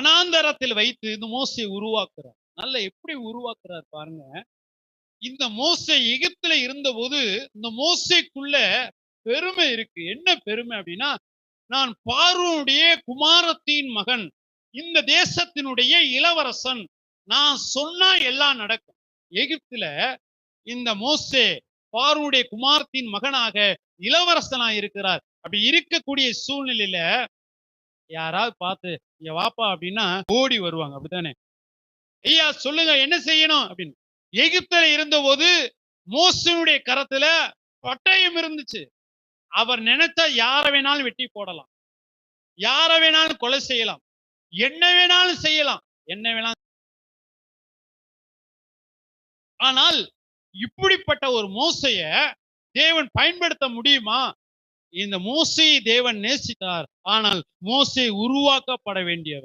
வனாந்தரத்தில் வைத்து இந்த மோசையை உருவாக்குறார். நல்ல எப்படி உருவாக்குறார் பாருங்க. இந்த மோசே எகிப்துல இருந்தபோது இந்த மோசேக்குள்ள பெருமை இருக்கு. என்ன பெருமை அப்படின்னா, நான் பார்வோனுடைய குமாரத்தின் மகன், இந்த தேசத்தினுடைய இளவரசன், நான் சொன்னா எல்லாம் நடக்கும். எகிப்துல இந்த மோசே பார்வோனுடைய குமாரத்தின் மகனாக இளவரசனா இருக்கிறார். அப்படி இருக்கக்கூடிய சூழ்நிலையில யாராவது பார்த்து இங்க வாப்பா அப்படின்னா ஓடி வருவாங்க. அப்படித்தானே? ஐயா சொல்லுங்க என்ன செய்யணும் அப்படின்னு. எகிப்துல இருந்தபோது மோசேயுடைய கரத்துல பட்டயம் இருந்துச்சு. அவர் நினைச்சா யார வேணாலும் வெட்டி போடலாம், யார வேணாலும் கொலை செய்யலாம், என்ன வேணாலும் செய்யலாம், என்ன வேணாலும். ஆனால் இப்படிப்பட்ட ஒரு மோசைய தேவன் பயன்படுத்த முடியுமா? இந்த மோசையை தேவன் நேசித்தார். ஆனால் மோசே உருவாக்கப்பட வேண்டியவர்.